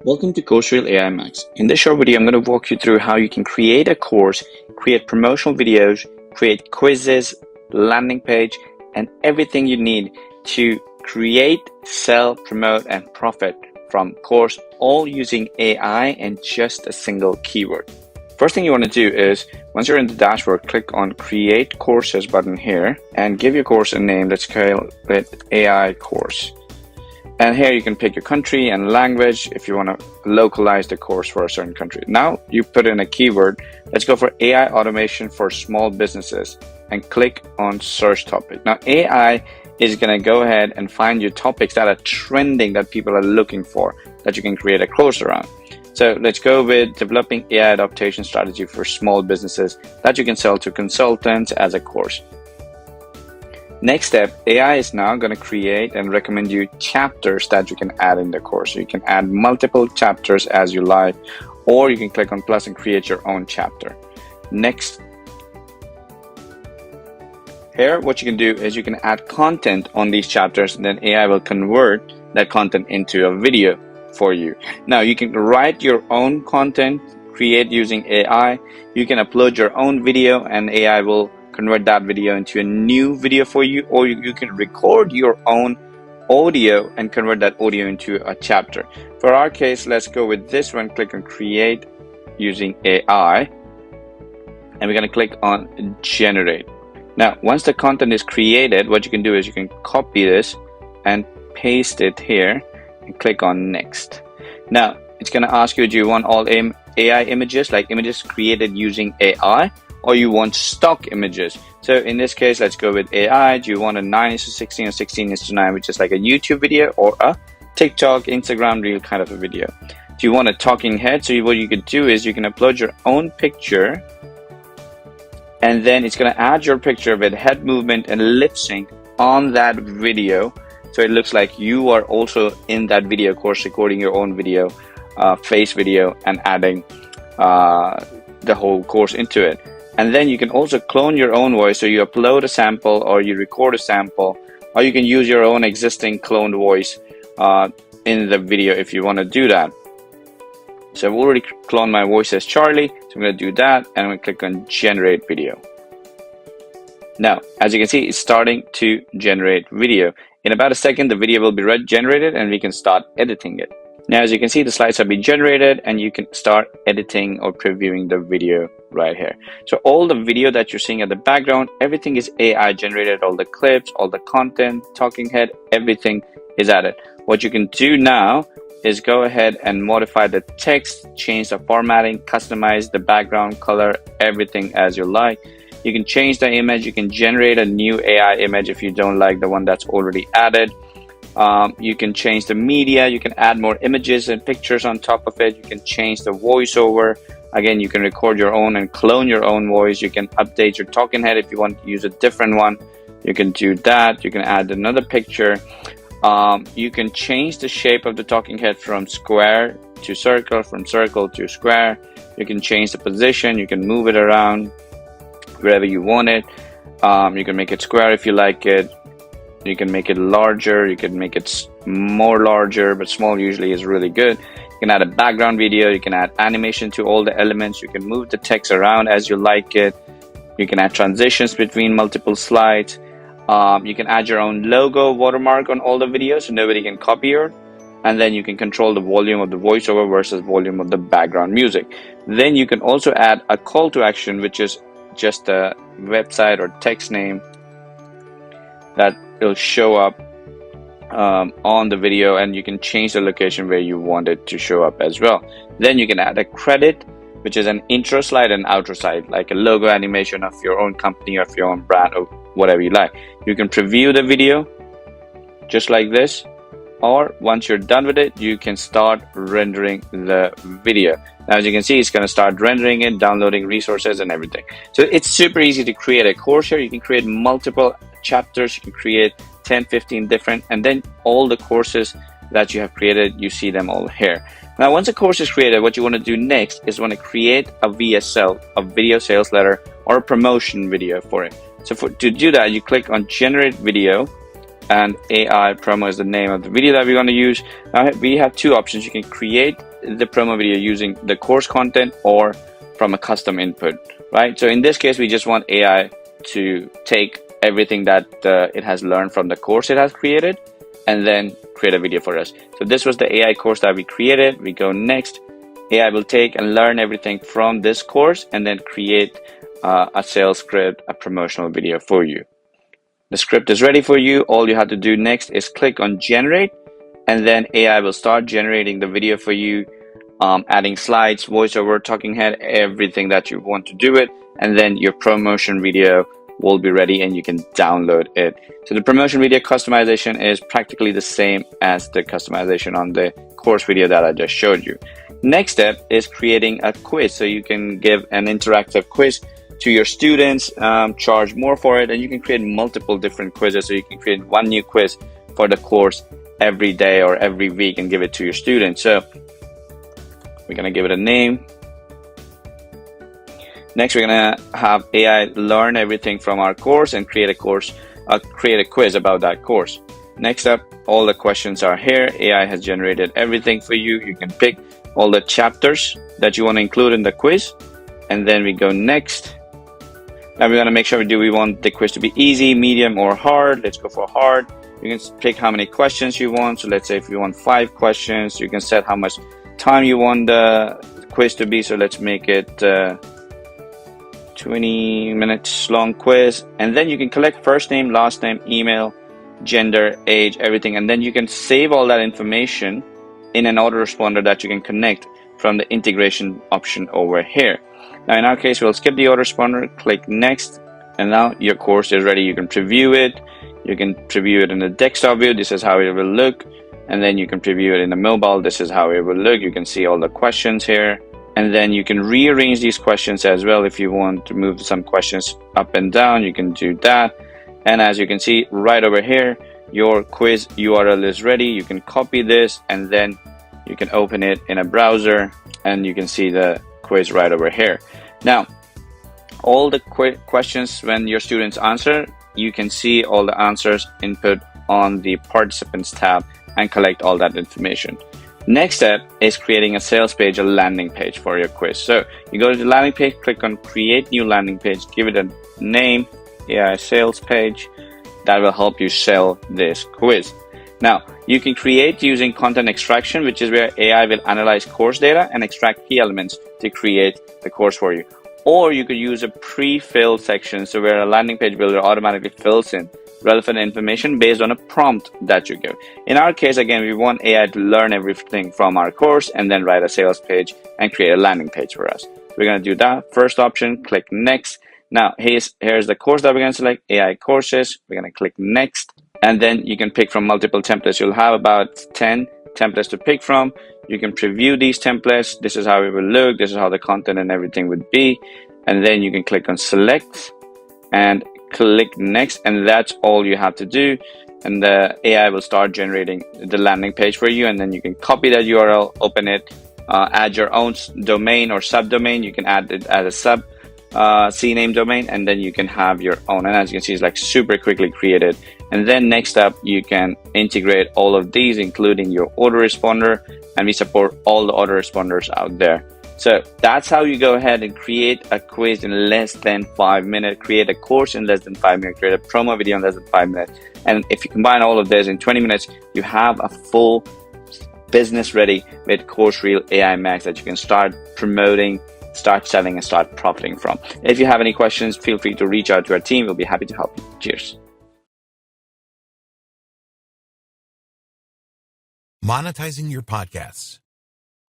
Welcome to CourseReel AI Max. In this short video, I'm going to walk you through how you can create a course, create promotional videos, create quizzes, landing page, and everything you need to create, sell, promote, and profit from course, all using AI and just a single keyword. First thing you want to do is, once you're in the dashboard, click on Create Courses button here and give your course a name. Let's call it AI Course. And here you can pick your country and language if you want to localize the course for a certain country. Now you put in a keyword. Let's go for AI automation for small businesses and click on search topic. Now AI is going to go ahead and find you topics that are trending, that people are looking for, that you can create a course around. So let's go with developing AI adaptation strategy for small businesses that you can sell to consultants as a course. Next step, AI is now going to create and recommend you chapters that you can add in the course. So you can add multiple chapters as you like, or you can click on plus and create your own chapter. Next, here what you can do is you can add content on these chapters, and then AI will convert that content into a video for you. Now you can write your own content, create using AI. You can upload your own video and AI will convert that video into a new video for you, or you can record your own audio and convert that audio into a chapter. For our case, let's go with this one. Click on create using AI and we're going to click on generate. Now once the content is created, what you can do is you can copy this and paste it here and click on next. Now it's going to ask you, do you want all AI images, like images created using AI, or you want stock images? So in this case, let's go with AI. Do you want a 9:16 or 16:9, which is like a YouTube video, or a TikTok, Instagram reel kind of a video? Do you want a talking head? So what you could do is you can upload your own picture, and then it's going to add your picture with head movement and lip sync on that video. So it looks like you are also in that video course, recording your own video, face video, and adding the whole course into it. And then you can also clone your own voice. So you upload a sample or you record a sample, or you can use your own existing cloned voice in the video if you want to do that. So I've already cloned my voice as Charlie. So I'm going to do that and I'm going to click on generate video. Now, as you can see, it's starting to generate video. In about a second, the video will be generated and we can start editing it. Now, as you can see, the slides have been generated and you can start editing or previewing the video right here. So all the video that you're seeing at the background, everything is AI generated. All the clips, all the content, talking head, everything is added. What you can do now is go ahead and modify the text, change the formatting, customize the background color, everything as you like. You can change the image. You can generate a new AI image if you don't like the one that's already added. You can change the media, you can add more images and pictures on top of it. You can change the voiceover. Again, you can record your own and clone your own voice. You can update your talking head if you want to use a different one. You can do that. You can add another picture. You can change the shape of the talking head from square to circle, from circle to square. You can change the position. You can move it around wherever you want it. You can make it square if you like it. You can make it larger, you can make it more larger, but small usually is really good. You can add a background video, you can add animation to all the elements, you can move the text around as you like it. You can add transitions between multiple slides. You can add your own logo, watermark on all the videos so nobody can copy it. And then you can control the volume of the voiceover versus volume of the background music. Then you can also add a call to action, which is just a website or text name that will show up on the video, and you can change the location where you want it to show up as well. Then you can add a credit, which is an intro slide and outro slide, like a logo animation of your own company or of your own brand or whatever you like. You can preview the video just like this, or once you're done with it, you can start rendering the video. Now, as you can see, it's going to start rendering it, downloading resources and everything. So it's super easy to create a course here. You can create multiple chapters, you can create 10, 15 different, and then all the courses that you have created, you see them all here. Now, once a course is created, what you want to do next is want to create a VSL, a video sales letter, or a promotion video for it. So to do that, you click on generate video, and AI promo is the name of the video that we're going to use. Now we have two options. You can create the promo video using the course content or from a custom input, right? So in this case, we just want AI to take everything that it has learned from the course it has created and then create a video for us. So this was the AI course that we created. We go next. AI will take and learn everything from this course and then create a sales script, a promotional video for you. The script is ready for you. All you have to do next is click on generate, and then AI will start generating the video for you, adding slides, voiceover, talking head, everything that you want to do it, and then your promotion video will be ready and you can download it. So the promotion video customization is practically the same as the customization on the course video that I just showed you. Next step is creating a quiz. So you can give an interactive quiz to your students, charge more for it, and you can create multiple different quizzes. So you can create one new quiz for the course every day or every week and give it to your students. So we're going to give it a name. Next, we're going to have AI learn everything from our course and create a quiz about that course. Next up, all the questions are here. AI has generated everything for you. You can pick all the chapters that you want to include in the quiz. And then we go next. Now we're going to make sure we want the quiz to be easy, medium, or hard. Let's go for hard. You can pick how many questions you want. So let's say if you want 5 questions, you can set how much time you want the quiz to be. So let's make it 20 minutes long quiz. And then you can collect first name, last name, email, gender, age, everything. And then you can save all that information in an autoresponder that you can connect from the integration option over here. Now in our case, we'll skip the autoresponder, click next, and now your course is ready. You can preview it. You can preview it in the desktop view. This is how it will look. And then you can preview it in the mobile. This is how it will look. You can see all the questions here. And then you can rearrange these questions as well. If you want to move some questions up and down, you can do that. And as you can see right over here, your quiz URL is ready. You can copy this and then you can open it in a browser and you can see the quiz right over here. Now, all the questions when your students answer, you can see all the answers input on the participants tab and collect all that information. Next step is creating a sales page, a landing page for your quiz. So you go to the landing page, click on create new landing page, give it a name, AI sales page. That will help you sell this quiz. Now, you can create using content extraction, which is where AI will analyze course data and extract key elements to create the course for you. Or you could use a pre-filled section, so where a landing page builder automatically fills in relevant information based on a prompt that you give. In our case, again, we want AI to learn everything from our course and then write a sales page and create a landing page for us. So we're going to do that. First option, click next. Now, here's the course that we're going to select, AI courses. We're going to click next. And then you can pick from multiple templates. You'll have about 10 templates to pick from. You can preview these templates. This is how it will look. This is how the content and everything would be. And then you can click on select and click next. And that's all you have to do. And the AI will start generating the landing page for you. And then you can copy that URL, open it, add your own domain or subdomain. You can add it as a sub CNAME domain, and then you can have your own. And as you can see, it's like super quickly created. And then next up, you can integrate all of these, including your autoresponder, and we support all the autoresponders out there. So that's how you go ahead and create a quiz in less than 5 minutes, create a course in less than 5 minutes, create a promo video in less than 5 minutes. And if you combine all of this in 20 minutes, you have a full business ready with CourseReel AI Max that you can start promoting, start selling, and start profiting from. If you have any questions, feel free to reach out to our team. We'll be happy to help you. Cheers. Monetizing your podcasts.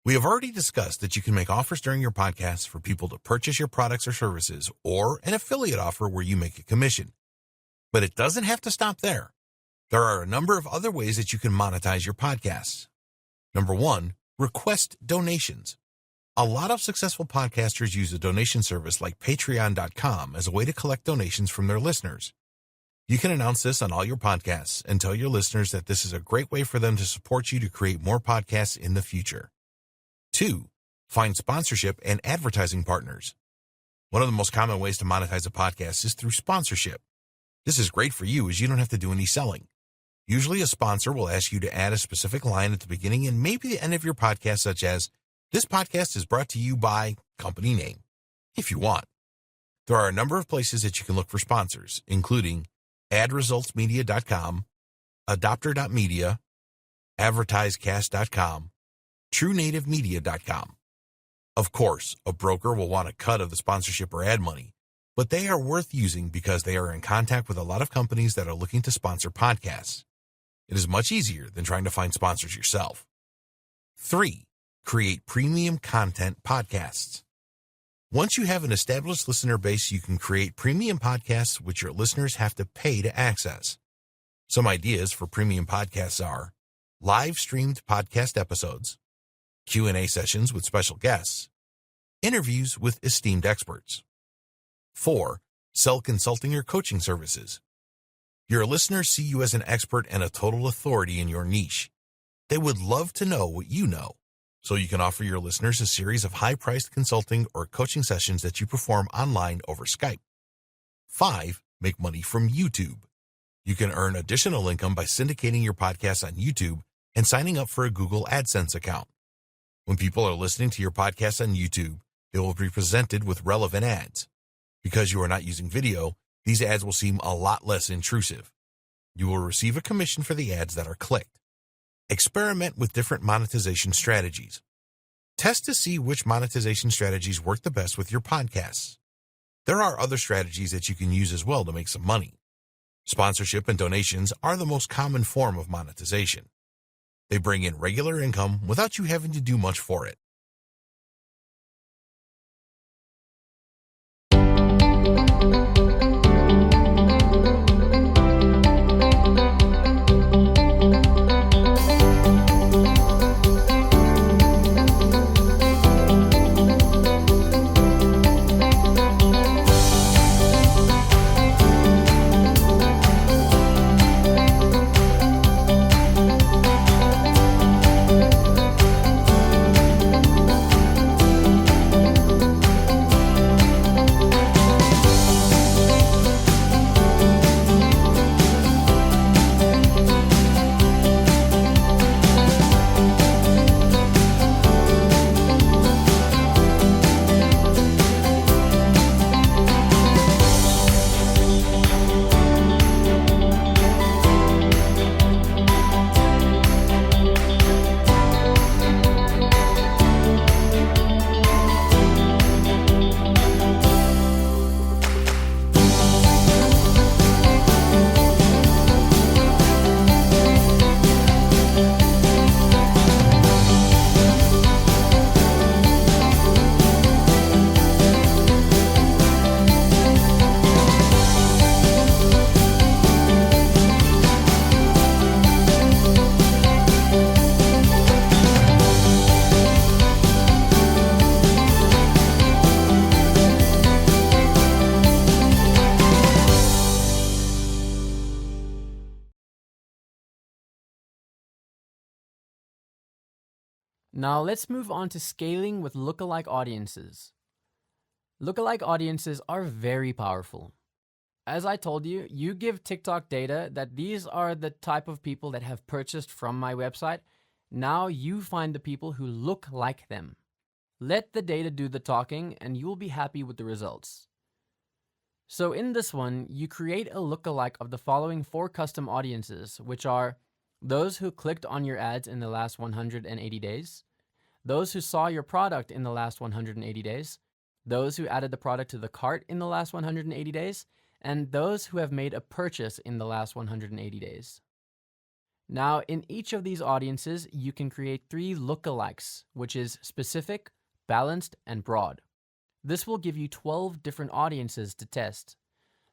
We have already discussed that you can make offers during your podcasts for people to purchase your products or services, or an affiliate offer where you make a commission. But it doesn't have to stop there. There are a number of other ways that you can monetize your podcasts. Number 1, request donations. A lot of successful podcasters use a donation service like Patreon.com as a way to collect donations from their listeners. You can announce this on all your podcasts and tell your listeners that this is a great way for them to support you to create more podcasts in the future. 2, find sponsorship and advertising partners. One of the most common ways to monetize a podcast is through sponsorship. This is great for you as you don't have to do any selling. Usually a sponsor will ask you to add a specific line at the beginning and maybe the end of your podcast, such as, "This podcast is brought to you by company name," if you want. There are a number of places that you can look for sponsors, including adresultsmedia.com, adopter.media, advertisecast.com, truenativemedia.com. Of course, a broker will want a cut of the sponsorship or ad money, but they are worth using because they are in contact with a lot of companies that are looking to sponsor podcasts. It is much easier than trying to find sponsors yourself. 3. Create premium content podcasts. Once you have an established listener base, you can create premium podcasts which your listeners have to pay to access. Some ideas for premium podcasts are live streamed podcast episodes, Q&A sessions with special guests, interviews with esteemed experts. 4. Sell consulting or coaching services. Your listeners see you as an expert and a total authority in your niche. They would love to know what you know, so you can offer your listeners a series of high-priced consulting or coaching sessions that you perform online over Skype. 5. Make money from YouTube. You can earn additional income by syndicating your podcast on YouTube and signing up for a Google AdSense account. When people are listening to your podcast on YouTube, they will be presented with relevant ads. Because you are not using video, these ads will seem a lot less intrusive. You will receive a commission for the ads that are clicked. Experiment with different monetization strategies. Test to see which monetization strategies work the best with your podcasts. There are other strategies that you can use as well to make some money. Sponsorship and donations are the most common form of monetization. They bring in regular income without you having to do much for it. Now let's move on to scaling with lookalike audiences. Lookalike audiences are very powerful. As I told you, you give TikTok data that these are the type of people that have purchased from my website. Now you find the people who look like them. Let the data do the talking and you'll be happy with the results. So in this one, you create a lookalike of the following 4 custom audiences, which are those who clicked on your ads in the last 180 days, those who saw your product in the last 180 days, those who added the product to the cart in the last 180 days, and those who have made a purchase in the last 180 days. Now, in each of these audiences, you can create 3 lookalikes, which is specific, balanced, and broad. This will give you 12 different audiences to test.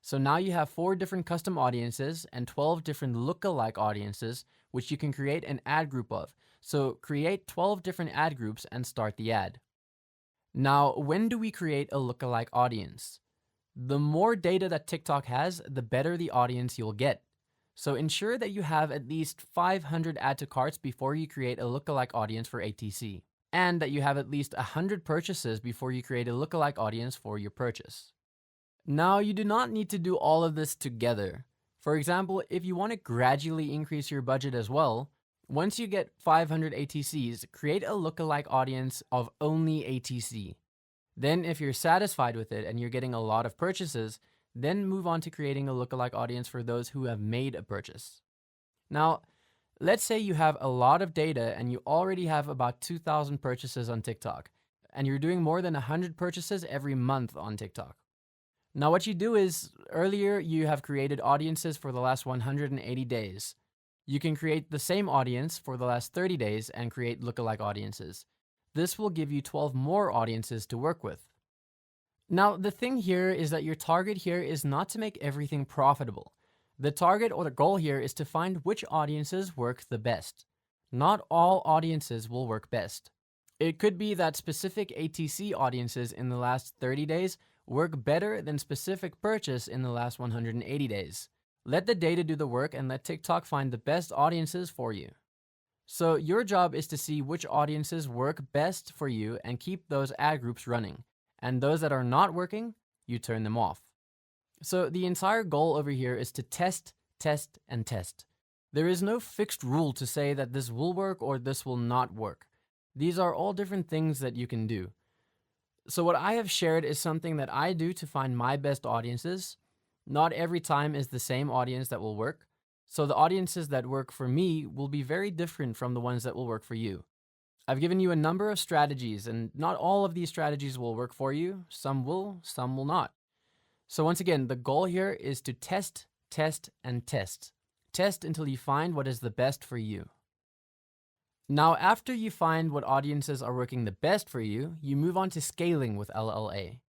So now you have 4 different custom audiences and 12 different lookalike audiences, which you can create an ad group of. So create 12 different ad groups and start the ad. Now, when do we create a lookalike audience? The more data that TikTok has, the better the audience you'll get. So ensure that you have at least 500 add to carts before you create a lookalike audience for ATC, and that you have at least 100 purchases before you create a lookalike audience for your purchase. Now, you do not need to do all of this together. For example, if you want to gradually increase your budget as well, once you get 500 ATCs, create a lookalike audience of only ATC. Then if you're satisfied with it and you're getting a lot of purchases, then move on to creating a lookalike audience for those who have made a purchase. Now, let's say you have a lot of data and you already have about 2,000 purchases on TikTok, and you're doing more than 100 purchases every month on TikTok. Now, what you do is, earlier you have created audiences for the last 180 days. You can create the same audience for the last 30 days and create lookalike audiences. This will give you 12 more audiences to work with. Now, the thing here is that your target here is not to make everything profitable. The target or the goal here is to find which audiences work the best. Not all audiences will work best. It could be that specific ATC audiences in the last 30 days work better than specific purchase in the last 180 days. Let the data do the work and let TikTok find the best audiences for you. So your job is to see which audiences work best for you and keep those ad groups running. And those that are not working, you turn them off. So the entire goal over here is to test, test, and test. There is no fixed rule to say that this will work or this will not work. These are all different things that you can do. So what I have shared is something that I do to find my best audiences. Not every time is the same audience that will work. So the audiences that work for me will be very different from the ones that will work for you. I've given you a number of strategies, and not all of these strategies will work for you. Some will not. So once again, the goal here is to test, test, and test. Test until you find what is the best for you. Now, after you find what audiences are working the best for you, you move on to scaling with LLA.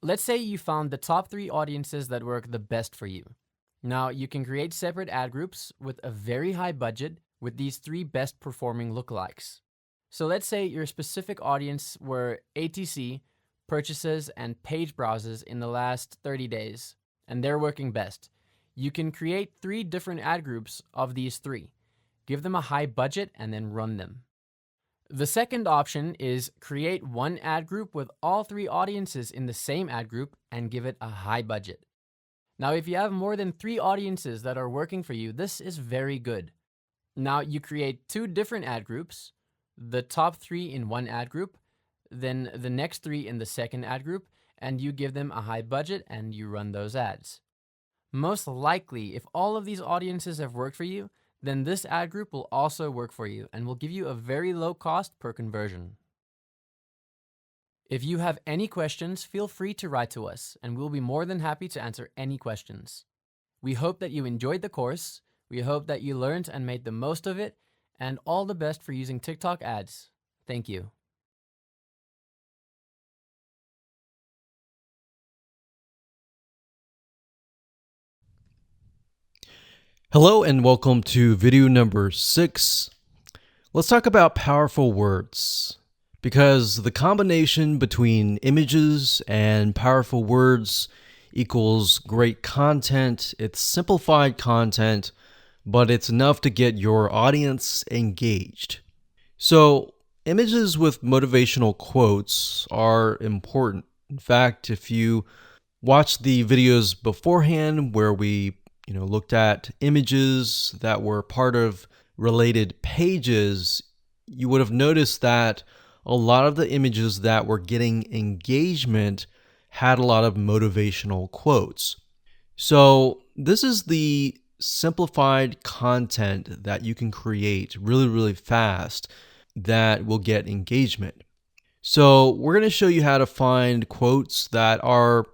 Let's say you found the top 3 audiences that work the best for you. Now, you can create separate ad groups with a very high budget with these 3 best performing lookalikes. So let's say your specific audience were ATC, purchases, and page browses in the last 30 days, and they're working best. You can create 3 different ad groups of these 3. Give them a high budget and then run them. The second option is create one ad group with all 3 audiences in the same ad group and give it a high budget. Now, if you have more than 3 audiences that are working for you, this is very good. Now, you create 2 different ad groups, the top 3 in one ad group, then the next 3 in the second ad group, and you give them a high budget and you run those ads. Most likely, if all of these audiences have worked for you, then this ad group will also work for you and will give you a very low cost per conversion. If you have any questions, feel free to write to us, and we'll be more than happy to answer any questions. We hope that you enjoyed the course. We hope that you learned and made the most of it, and all the best for using TikTok ads. Thank you. Hello and welcome to video number 6. Let's talk about powerful words, because the combination between images and powerful words equals great content. It's simplified content, but it's enough to get your audience engaged. So images with motivational quotes are important. In fact, if you watch the videos beforehand where we looked at images that were part of related pages, you would have noticed that a lot of the images that were getting engagement had a lot of motivational quotes. So this is the simplified content that you can create really, really fast that will get engagement. So we're going to show you how to find quotes that are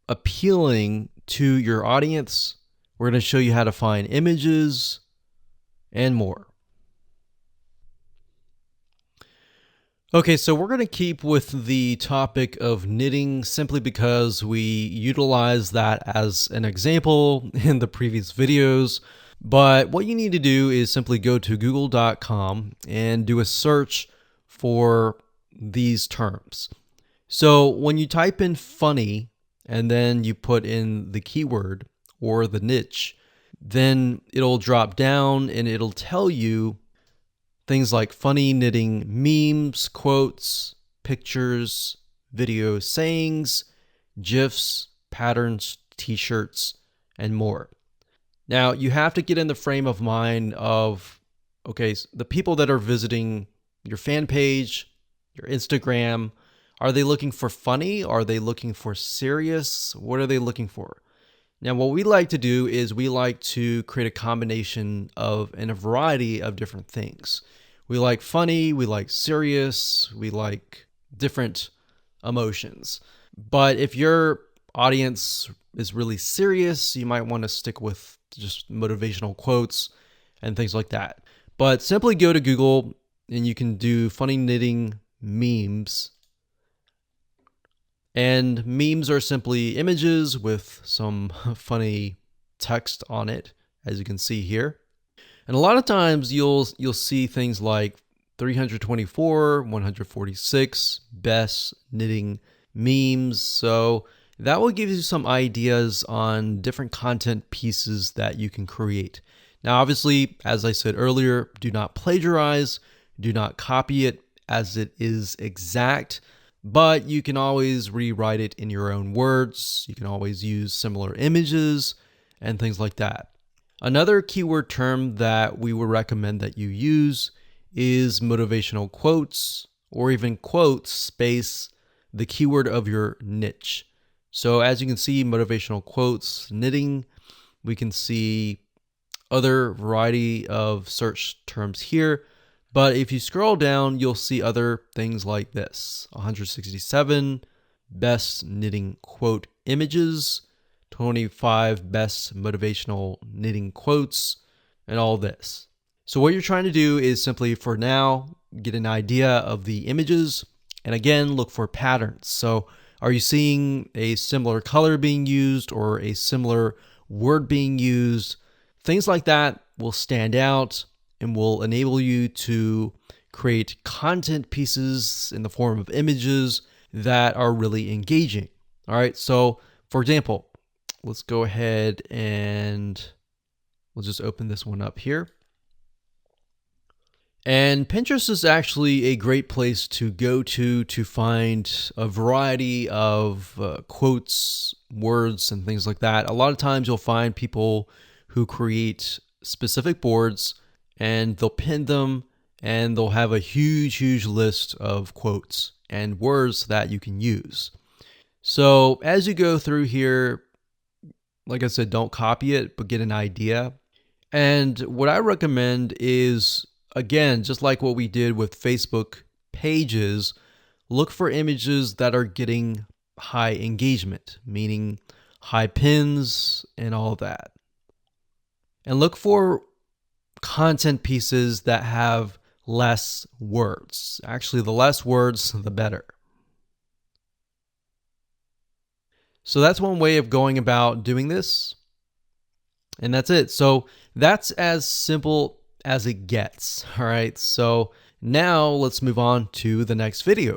appealing to your audience. We're going to show you how to find images and more. Okay, so we're going to keep with the topic of knitting simply because we utilized that as an example in the previous videos. But what you need to do is simply go to google.com and do a search for these terms. So when you type in funny and then you put in the keyword or the niche, then it'll drop down and it'll tell you things like funny knitting memes, quotes, pictures, video sayings, GIFs, patterns, t-shirts, and more. Now, you have to get in the frame of mind of, okay, the people that are visiting your fan page, your Instagram, are they looking for funny? Are they looking for serious? What are they looking for? Now, what we like to do is we like to create a combination of and a variety of different things. We like funny, we like serious, we like different emotions. But if your audience is really serious, you might want to stick with just motivational quotes and things like that. But simply go to Google and you can do funny knitting memes. And memes are simply images with some funny text on it, as you can see here. And a lot of times you'll see things like 324, 146 best knitting memes. So that will give you some ideas on different content pieces that you can create. Now, obviously, as I said earlier, do not plagiarize, do not copy it as it is exact. But you can always rewrite it in your own words. You can always use similar images and things like that. Another keyword term that we would recommend that you use is motivational quotes, or even quotes space the keyword of your niche. So as you can see, motivational quotes, knitting, we can see other variety of search terms here. But if you scroll down, you'll see other things like this: 167 best knitting quote images, 25 best motivational knitting quotes, and all this. So what you're trying to do is simply, for now, get an idea of the images, and again, look for patterns. So are you seeing a similar color being used or a similar word being used? Things like that will stand out and will enable you to create content pieces in the form of images that are really engaging. All right, so for example, let's go ahead and we'll just open this one up here. And Pinterest is actually a great place to go to find a variety of quotes, words, and things like that. A lot of times you'll find people who create specific boards and they'll pin them and they'll have a huge list of quotes and words that you can use. So as you go through here, like I said, don't copy it, but get an idea. And what I recommend is, again, just like what we did with Facebook pages, look for images that are getting high engagement, meaning high pins and all that. And look for content pieces that have less words. Actually, the less words, the better. So that's one way of going about doing this. And that's it. So that's as simple as it gets. All right. So now let's move on to the next video.